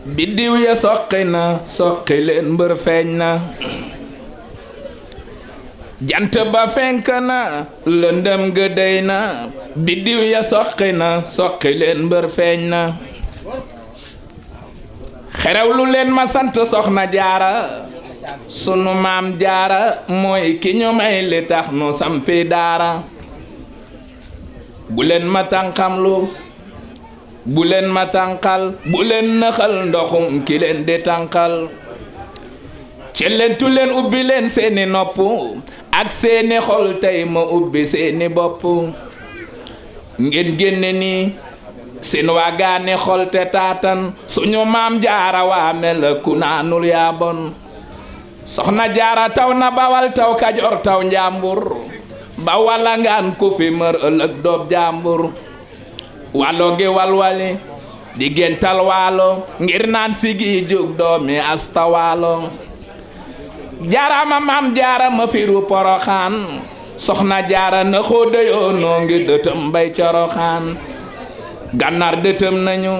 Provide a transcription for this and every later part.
biddiw ya soqi na soqi leen mbër feeñ na jant ba fenk na lëndëm ga dey na biddiw ya soqi na soqi leen mbër feeñ na xerewlu leen ma sant soxna jaara sunu maam jaara mooy ki ñu may li tax nu sampi daara bu leen ma tànqamlu bu leen ma tànqal bu leen naxal ndoxum ki leen di tànqal cellentu leen ubbi leen seeni nopp ak seeni xol tey ma ubbi seeni bopp ngeen génne nii seen waagaani xol te taatan suñu maam jaara waa mel ku naanul yaa bon soxna jaara taw na bawal taw kajoor taw njàmbur ba wala ngaan ku fi mër ëllëg doob jàmbur walo ngi walwali di gental waalo ngir naan sigi jóg doomi asta waalo jaarama maam jaara ma firu poroxaan soxna jaara na xóodayoo noo ngi dëtëm bay coroxaan gànnaar dëtëm nañu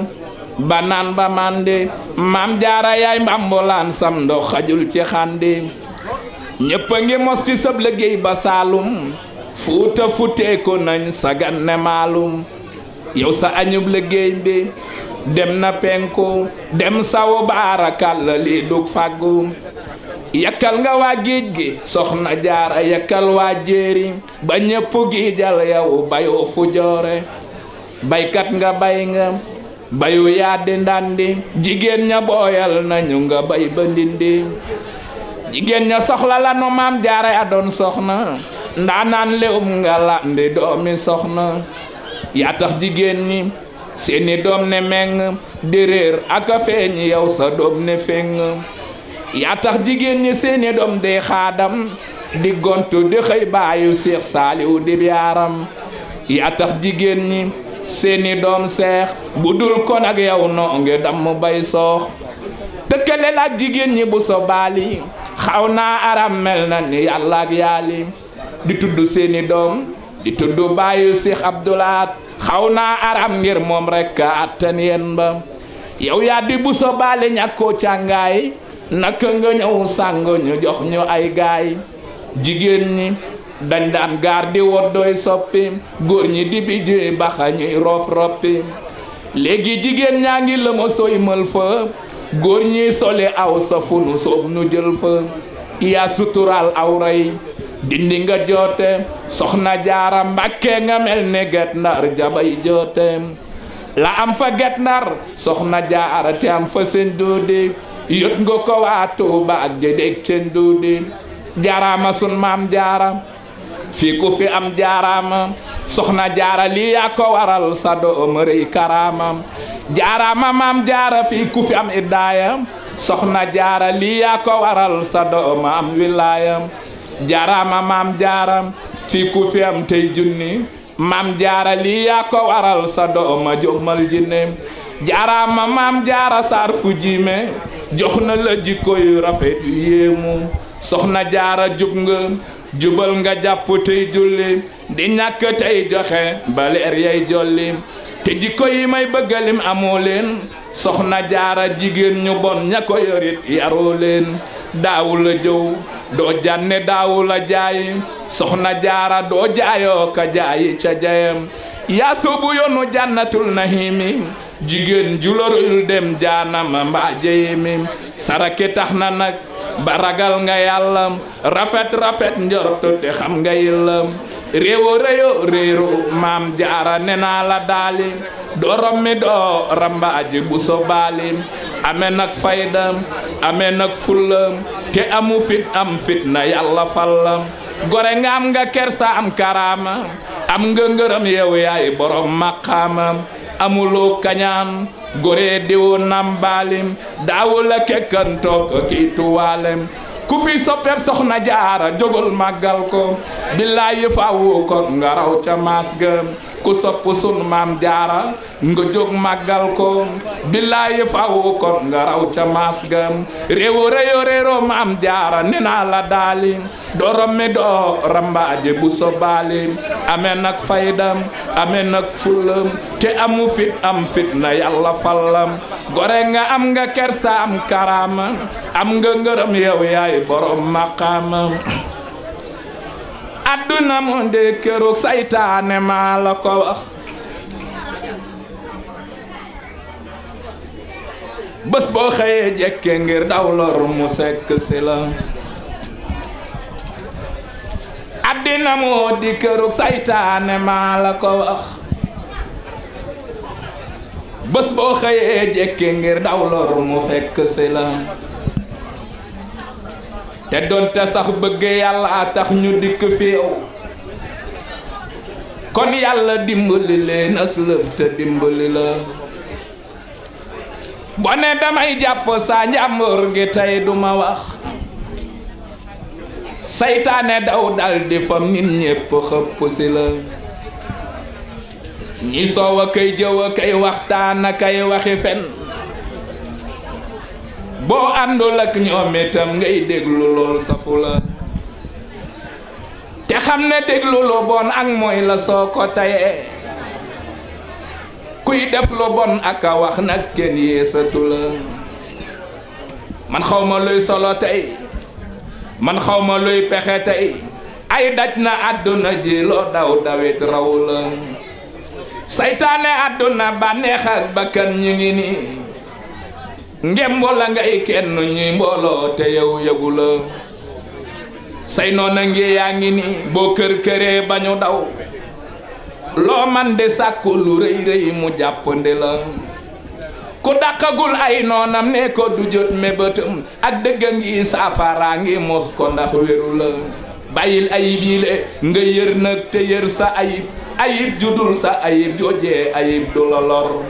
ba naan ba mandi maam jaara yaay mbambulaan sam ndox xajul ci xandi ñépp a ngi mos ci sab liggéey ba saalum fuuta futeeku nañ sa ganne maalum yow sa añub liggéey bi dem na penku dem sawu baarakàlla lii dug fàggu yakkal nga waa géej gi soxna jaara yakkal waa jéeri ba ñépp gi jal yow bayoo fu joore baykat nga bay nga bayu yaadi ndandi jigéen ña booyal nañu nga bay ba ndindi jigéen ña soxla la no maam jaara ya doon soxna ndaanaan lewum nga landi doomi soxna yaa tax jigéen ñi seeni doom ne meng di réer ak a feeñ yow sa doom ne feng yaa tax jigéen ñi seeni doom di xaadam di gontu di xëy baayu Seex Saaliw di yaaram yaa tax jigéen ñi seeni doom seex bu dul kon ak yow noo ngi damm bay soox tëkkale la ak jigéen ñi bu so baali xaw naa aram mel na ni yàlla ak yaali di tudd seeni doom di tudd baayu Seex Abdulaat xaw naa aram ngir moom rekk attan yen ba yow yaa di bu so baali ñàkkoo càngaay naka nga ñëw sàng ñu jox ñu ay gaay jigéen ñi dañ daan gaar di woddooy soppi góor ñi di bijee baxa ñuy rof roppi léegi jigéen ñaa ngi lëma sooy mël fa góor ñi soli aw sa fu nu soob nu jël fa yaa sutural aw rey dindi nga joote soxna jaara mbàkke nga mel ne Guet Ndar jabay joote la am fa Guet Ndar soxna jaara te am fa seen doodi yot nga ko waa Tuuba ak gédéeg seen doodi jaaraama sun maam jaara fii ku fi am jaaraama soxna jaara lii yaa ko waral sa doom rëy karaama jaaraama maam jaara fii ku fi am iddaaya soxna jaara lii yaa ko waral sa doom am wilaaya jaaraama maam jaara fii ku fi am tey junni maam jaara lii yaa ko waral sa doom jommal jinne jaaraama maam jaara saar fu jiime jox na la jikko yu rafet yu yéemu soxna jaara jub nga jubal nga jàpp tey julli di ñàkk tey joxe ba leer yay jolli te jikko yi may bëggalim amoo leen soxna jaara jigéen ñu bon ña ko yorit yaroo leen daawu la jëw doo janne daawu la jaay soxna jaara doo jaayoo ka jaayi ca jayam yaa soobu yoonu jannatul nahimi jigéen julorul dem jaanama mbaa jeyimi sarake tax na nag ba ragal nga yàlla rafet njortu te xam nga yàlla réewo réyo réero maam jaara ne naa la daali doo rommi doo rambaaji bu so baali ame nag fayda ame nag fulla te amu fit am fit na yàlla falla gore nga am nga kersa am karaama am nga ngërëm yow yaay borom maqaama amuloo kañaan gore diwu nambaalim daawu la kekkantook kiitu waalem ku fi soppeeb soxna jaara jógul màggal ko billaahi faawu ko nga raw ca maas ga ku sopp sun maam jaara nga jóg màggal ko billaahi fawu kon nga raw ca maas gam réewu réyo réero maam jaara ni naa la daali doo rommi doo rambaaje bu sobaali amee nag faydam amee nag fulam te amu fit am fit na yàlla fallam gore nga am nga kersa am karaama am nga ngërëm yow yaay borom maqaama adduna mu de keroog saytaane maa la ko wax bés boo xëyee jekke ngir daw lor mu sekk si la addina mu di keroog saytaane maa la ko wax bés boo xëyee jekke ngir daw lor mu fekk si la te doonte sax bëgg yàlla tax ñu dikk fi yow kon yàlla dimbali leen aslëf te dimbali la boo ne damay jàpp sa njàmbur gi tey duma wax saytaane daw dal di fam nit ñépp xëpp si la ñi soow a kay jëw a kay waxtaan a kay waxi fen boo àndul ak ñoom itam ngay déglu lool safu la te xam ne déglu lu bon ak mooy la soo ko tayee kuy def lu bon ak a wax nag kenn yeesatu la man xawma luy solo tey man xawma luy pexe tey ay daj na àdduna ji loo daw dawit raw la saytaane àdduna bànneex ak bakkan ñu ngi nii ngem wala ngay kenn ñuy mbooloo te yow yëgu la say noona ngi yaa ngi ni boo kër këree bañu daw loo man de sàkku lu rëy rëy mu jàppandi la ku dàqagul ay noonam ne ko du jot mébétam ak dëgg ngi saafara ngi mos ko ndax wéru la bàyyil ayib yi le nga yër nag te yër sa ayib ayib judul sa ayib joojee ayib du la lor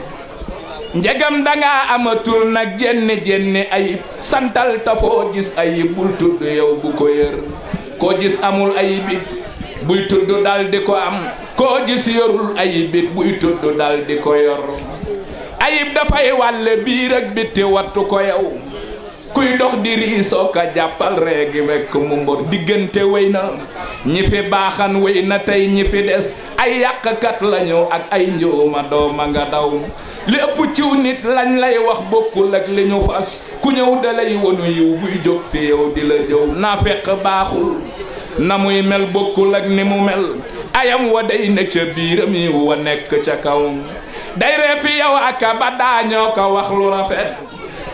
njegam danga amatul nag jenni ayib santal ta foo gis ayib bul tudd yow bu ko yër koo gis amul ayibit buy tudd dal di ko am koo gis yorul ayibit buy tudd dal di ko yor ayib dafay wàlle biir ak bitti wattu ko yow kuy dox di riisoo ka jàppal reegi wekk mu mbor diggante wéy na ñi fi baaxan wéy na tey ñi fi des ay yàqkat lañu ak ay njuuma dooma nga daw li ëpp ciw nit lañ lay wax bokkul ak li ñu fas ku ñëw dalay wonu yiw buy jóg fi yow di la jëw naa fekk baaxul na muy mel bokkul ak ni mu mel ayam wa day ne ca biiram yiw wa nekk ca kaw day ree fi yow aka ba daañoo ko wax lu rafet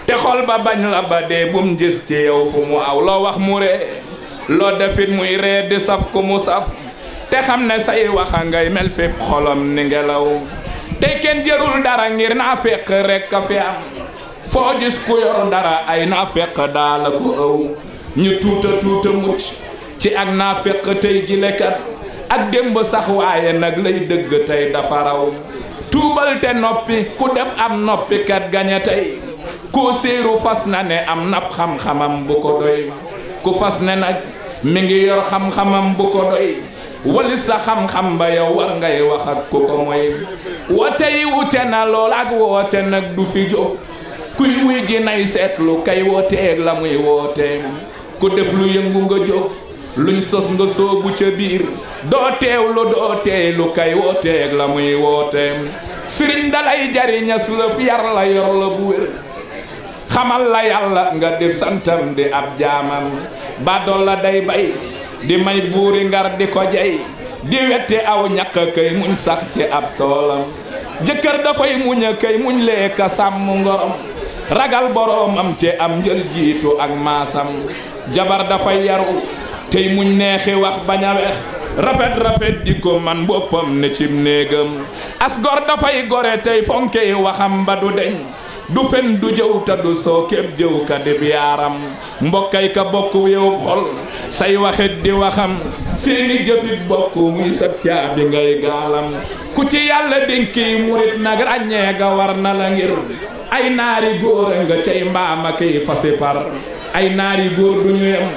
te xol ba bañ la ba dee bum gis ci yow fu mu aw loo wax mu ree loo defit muy ree di saf ku mu saf te xam ne say waxa ngay mel fépp xolam ni ngelaw tey kenn jërul dara ngir naa fekk rekk a fi am foo gis ku yor dara ay naa fekk daala ko ëw ñu tuuta mucc ci ak naa fekk tey jilekat ak démb sax waaye nag lay dëgg tey dafa raw tuubal te noppi ku def am noppi kat gañe tey koo séeru fas na ne am nap xam-xamam bu ko doy ku fas ne nag mi ngi yor xam-xamam bu ko doy wali sa xam-xam ba yow war ngay wax ak ku ko moy woote yi wute na lool ak woote nag du fi jóg kuy wuy ji nay seetlu kay wooteeg la muy woote ku def lu yëngu nga jóg luñ sos nga soobu ca biir doo teewlu doo teeylu kay wooteeg la muy woote sëriñ dalay jariñas la fi yar la yor la bu wér xamal la yàlla nga def santam di ab jaamam ba dool la day bay di may buuri ngar di ko jey di wette aw ñàkk kay muñ sax ci ab toolam jëkkër dafay muñ a kay muñ leeka sàmm ngorom ragal boroomam te am njël jiitu ak maasam jabar dafay yaru tey muñ neexi wax bañ a wex rafet di ko man boppam ne cim néegam as gor dafay gore tey fonkey waxam ba du deñ du fen du jëw ta du soo képp jëw ka dib yaaram mbokkay ka bokk yow xol say waxit di waxam seeni jëfit bokk muy sab caabi ngay gaalam ku ci yàlla dénki murit nag ràññee ga war na la ngir ay naari góor nga cay mbaama kay fasi par ay naari góor du ñu yem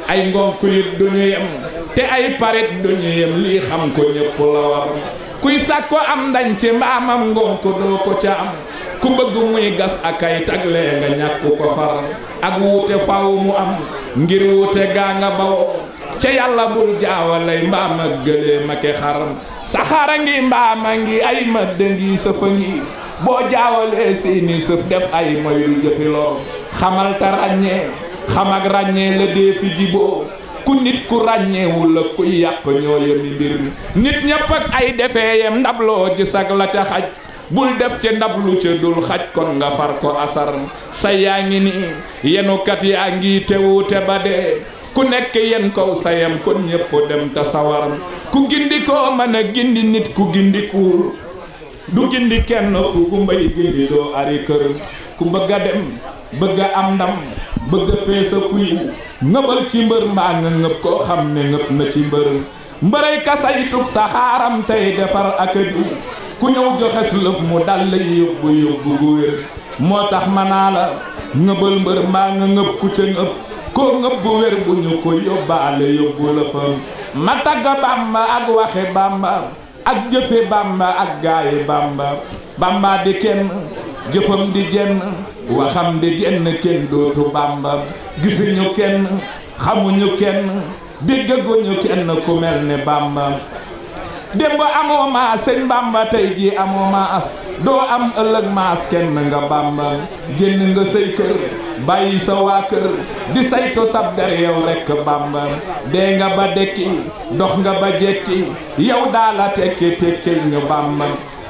ay ngonk yit du ñu yem te ay parit du ñu yem lii xam ko ñëpp la war kuy sàkko am ndañ ci mbaamam ngoon ko doo ko ca am ku bëgg muy gas akay tagle nga ñàkk ko far ak wuute faw mu am ngir wuute gaa nga bawoo ca yàlla bul jaawalay mbaam ak gëléem ak xar saxaara ngi mbaama ngi ay mëdd ngi sëfa ngi boo jaawalee seeni sëf def ay moyul jëfi lor xamal ta ràññee xam ak ràññee la dee fi jiboo ku nit ku ràññeewul la kuy yàq ñoo yemi mbir mi nit ñëpp ak ay defeeyem ndabloo gis ak la ca xaj bul def ci ndab lu ca dul xaj kon nga far ko asar say yaa ngi ni yenukat yaa ngi tewute ba dee ku nekk yen kow sayam kon ñëpp dem ta sawar ku gindi koo mën a gindi nit ku gindi kuur du gindi kenn ku gumbay gindi doo ari kër ku bëgg a dem bëgg a am ndam bëgg a feesa kuy ngëbal ci mbër mbaa nga ngëb koo xam ne ngëb na ci mbër mbëray kasaytug saxaaram tey defar ak di ku ñëw joxes lëf mu dal la yóbbu yóbbu gu wér moo tax manaa la ngëbal mbër mbaa nga ngëb ku ca ngëb koo ngëb bu wér bu ñu ko yóbbaale yóbbu la fa ma tagga Bamba ak waxe Bamba ak jëfe Bamba ak gaayi Bamba Bamba di kenn jëfam di jenn waxam di jenn kenn dootu Bamba gisuñu kenn xamuñu kenn déggaguñu kenn ku mel ne Bamba démb amoo maas sëñ Bamba tey ji amoo maas doo am ëllëg maas kenn nga Bamba génn nga say kër bàyyi sa waa kër di saytu sab der yow rekk Bamba dee nga ba dekki dox nga ba jekki yow daala tekki tekkil ñu Bamba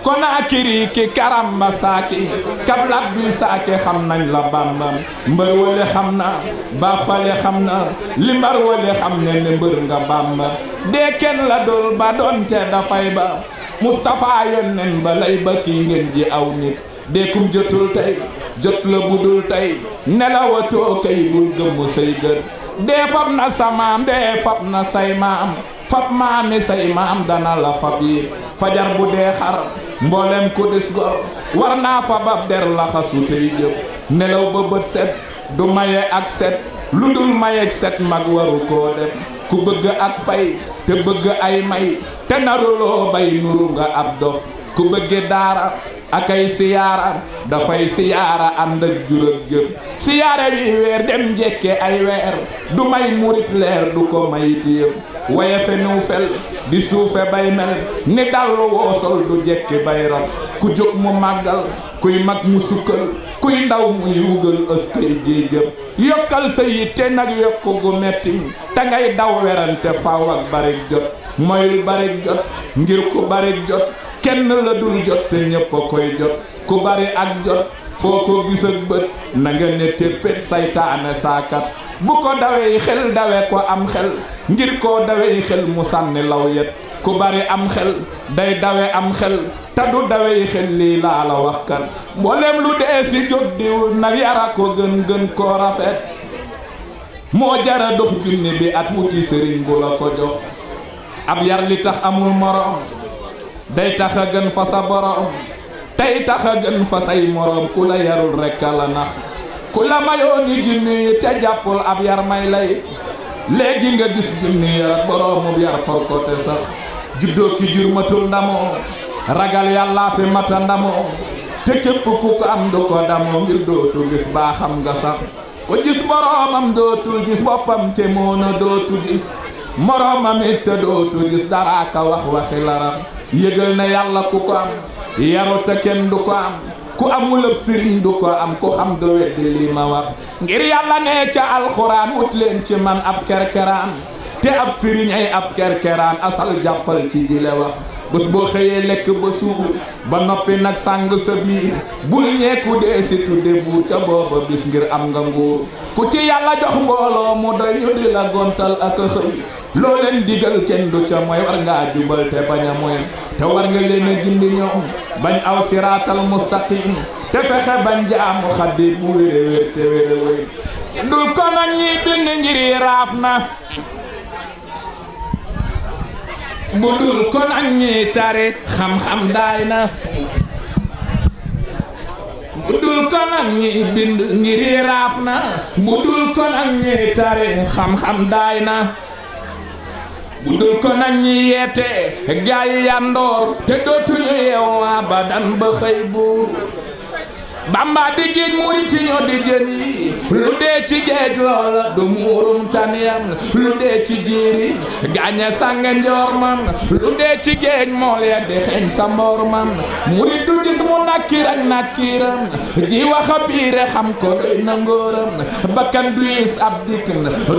Konaakiri ki Karamba saaki kablak bi saaki xam nañ la Bamba mbër wale xam na Bafale xam na li mbar wale xam ne ne mbër nga Bamba dee kenn la dul ba doonte dafay ba Mustafa yonnen ba lay ba kii ngeen ji aw nit dee kum jotul tey jot la budul tey nelawatoo kay bul gëmmu say gër dee fab na sa maam dee fab na say maam fab maami say maam dana la fab yi fajar bu dee xar mboolem ko des gor war naa fa bab der laxasu tey jëf nelaw ba bët set du maye ak set lu dul mayeeg set mag waru koo def ku bëgg ak pay te bëgg ay may te naruloo bay nuru nga ab dof ku bëgge daara akay siyaara dafay siyaara ànd ak jur ak jëf siyaare bi weer dem jekke ay weer du may murit leer du ko may téef waye fe nu fel di suufe bay mel ni dallu woosol du jekki bay rab ku jóg mu màggal kuy mag mu sukkal kuy ndaw mu yuugal ëskay jéejëb yokkal sa yitte nag yokku gu metti te ngay daw werante faw ak barik jot moyul barik jot ngir ku barik jot kenn la dul jot te ñépp a koy jot ku bari ak jot foo ko gis ak bët na nga ne téppét saytaane saakat bu ko dawee xel dawe ko am xel ngir koo dawee xel mu sànni law yet ku bari am xel day dawe am xel te du dawee xel lii laa la wax kan mboolem lu dee si jóg diw nag yara ko gën koo rafet moo jara dox junni bi at wuti sëriñ bu la ko jox ab yar li tax amul morom day tax a gën fa sa borom tey tax a gën fa say morom ku la yarul rekk la nax ku la mayoo ni junni te jàppul ab yar may lay léegi nga gis junni yar boroomu yar for ko te sax juddoo ki jur matul ndamoo ragal yàllaa fi mata ndamoo te képp ku ko am du ko damoo ngir dootu gis baa xam nga sax ku gis boroomam dootul gis boppam te moona dootu gis moroomam it te dootu gis dara ka wax waxi laram yëgal na yàlla ku ko am yaru te kenn du ko am ku amul ab sëriñ du ko am ku xam do weddi li ma wax ngir yàlla ne ca alxuraan wut leen ci man ab kerkeraan te ab sëriñ ay ab kerkeraan asal jàppal ci jile wax bés boo xëyee lekk ba suur ba noppi nag sàng sa biir bul ñeeku dee si tudde bu ca booba bis ngir am nga nguur ku ci yàlla jox mbooloo mu doy ñu di la gontal ak a xëy loo leen digal kenn du ca mooy war ngaa jubal te bañ a mooy te war nga leen a gindi ñoom bañ aw siraatal mustaqim te fexe bañ jaamu xaddi bu wére wér te wére wér dul ko nag ñi bind ngiri raaf na bu dul ko nag ñi tari xam-xam daay na bu dul ko nag ñi bind ngiri raaf na bu dul ko nag ñi tari xam-xam daay na bu dul ko nañ ñi yeete gaay yandoor te dootuñu yeew abadan ba xëy buur Bamba di géej murit ci ñoo di jën yi lu dee ci géej loola du muurum taniyam lu dee ci jiiri gaaña sànge njoor man lu dee ci géej mool ya di xeeñ sa mboor man murit du gis mu nakkir ak nakkiram ji waxa piire xam ko doy na ngóoram bakkan du is ab dik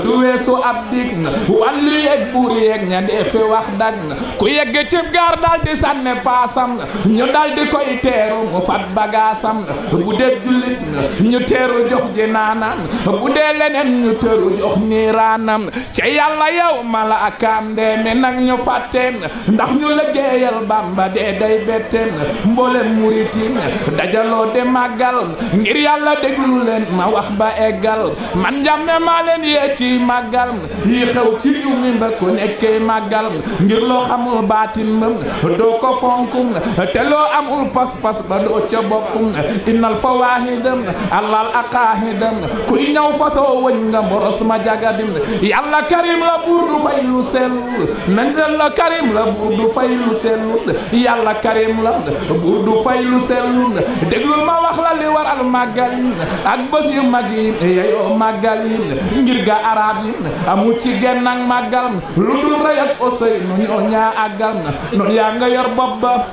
du weesu ab dik wàllu yeeg buur yeeg ña dee fi wax dag ku yegg cib gaar dal di sànne paasam ñu dal di koy teeru mu fat bagaasam bu dee jullit ñu teeru jox ji naanam bu dee leneen ñu teeru jox niiraanam ca yàlla yow malaakaam dee mi nag ñu fàtteem ndax ñu liggéeyal Bamba dee day betteem mboolem muritin dajaloo de màggal ngir yàlla déglu leen ma wax ba eggal man njàmme maa leen yee ci màggal yi xew ci yu mi mba ku nekkee màggal ngir loo xamul baatin mbam doo ko fonkum te loo amul pas-pas ba doo ca bokkum innal fawaahidam allal aqaahidam kuy ñëw fasoo wëñ nga boros ma jagadim yàlla karim la buur du fay lu sellul nañ la karim la buur du fay lu sellul yàlla karim la buur du fay lu sellul déglul ma wax la li waral màggal yi ak bés yu mag yi yeyoo màggal yi ngir ga arab yi amul ci genn ak màggal lu dul rëy ak osey nu ñoo ñaa àggal noonu yaa nga yor bopp ba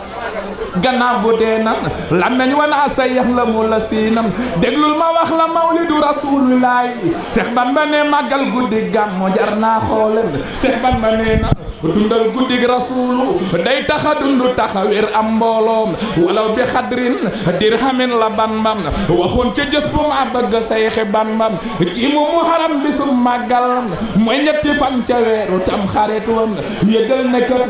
gannaaw bu dee na làmmeñ wana sa yax la mu la siinam déglul ma wax la mawlidu rasuulullaahi Seex Bamba ne màggal guddi gàmmu jar naa xoolem Seex Bamba nee na dundal guddi rasuulu day taxa dundu taxa wér am mbooloom walaw bi xadrin dirhamin la Bambam waxoon ca jës bu ma bëgg Seexi Bambam ci mu muharam bisu màggal mooy ñetti fan ca weeru tam xarit woon yëgal ne kër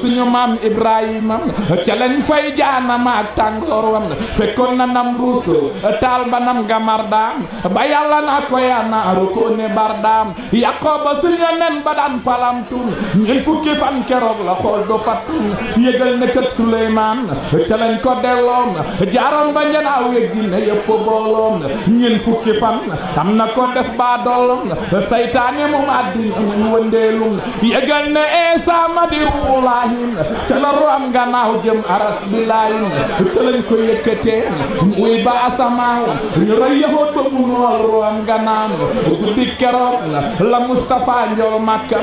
suñu maam Ibrahima ca lañ fay jaanama ak tàngoor wam fekkoon na Namruus taal ba nam nga mardaam ba yàlla naa ko yaa naaru ko ne bardaam Yaqooba suñu nen ba daan palamtun ñeent fukki fan keroog la xool do fattun yëgal ne kat Suleymaan ca lañ ko delloom jaaroon ba njanaaw yeggi ne yëpp booloom ñeent fukki fan am na ko def baa dollom saytaane moom àddina mu wëndeelum yëgal ne Eesa ma di ruulaahin ca la ruam gannaaw jëm aras bilaayin ca lañ ko yëkkatee muy ba asamaaw ñu rey yahood ba mu nool ruam gannaaw guddi keroog la Mustafa njool Makka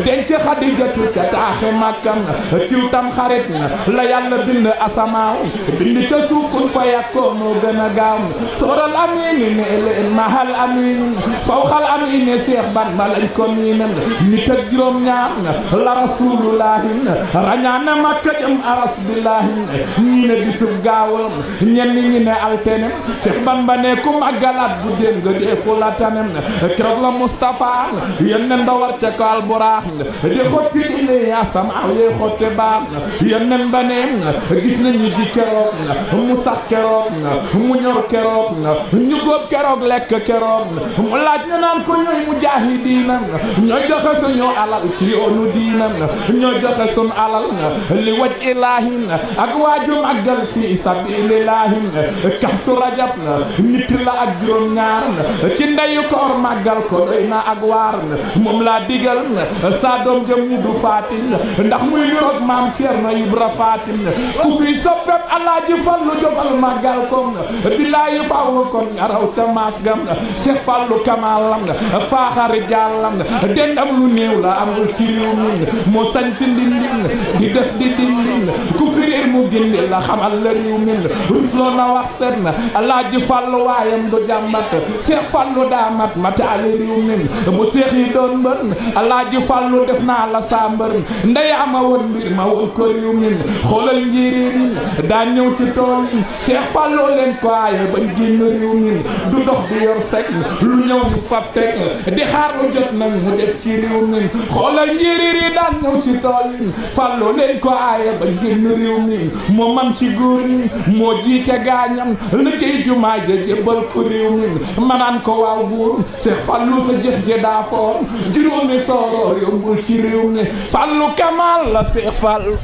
denc Xadijatu ca taaxe Makka ciw tam xarit la yàlla bind asamaaw bind ca suuf kun fa yàkkoo moo gën a gaaw sooral amiin ne leen mahal amiin fawxal amiin Seex Bamba lañ ko miinam nit ak juróom ñaar la Rasulullaahi rañaane Makka jëm aras billaahi ñii ne bisub gaawam ñenn ñi ne altene Seex Bamba ne ku màggalaat bu déen nga deefu la tanem keroog la Mustafa yenneen ba war ca ko alburaax di xotti diine asamaaw yee xotte baam yenneen ba ne gis nañu ji keroog mu sax keroog mu ñor keroog ñu góob keroog lekk keroog mu laaj ñu naan ko ñooy mujaahidiina ñoo joxe suñu alal ci yoonu diina ñoo joxe suñu alal li waj ilaahi ak waaju màggal fi sabilillahi Kazu Rajab nit la ak juróom ñaar ci ndeyu koor màggal ko doy na ak waar moom laa digal sa doom jëm mu du Fatim ndax muy niroog maam Ceerno Ibra Fatim ku fi soppeb Alaaji Fallu jógal màggal ko billaahi faaw ko ngaraw ca maas gam Seex Fallu kamaalam faaxari jàllam dendam lu néew la amul ci réew mi moo sañ ci ndindin di def di dindin ku fi réer mu gindi la xamal la réew mi rusloo na wax set na Alaaji Fallu waayam du jàmbat Seex Fallu daa mat mataali réew mi mu seex yi doon mbën Alaaji Fallu def naa la saa mbër ndeyaa ma woon mbir ma woon ko réew mi xoolal njiririn daa ñëw ci tool yi Seex Fallu leen ko aaye bañ génn réew mi du dox du yor sek lu ñëw mu fab teg di xaar lu jot nag mu def ci réew mi xoolal njiriri daan ñëw ci tool yi Fallu leen ko aaye bañ génn réew mi moo man ci góor ñi moo jiite gaañam liggéey jumaa ja jébbal ko réew mi manaan ko waaw buur Seex Fallu sa jëf je daa foor juróomi sooroor yombul ci réew mi Fallu kamal la Seex Fallu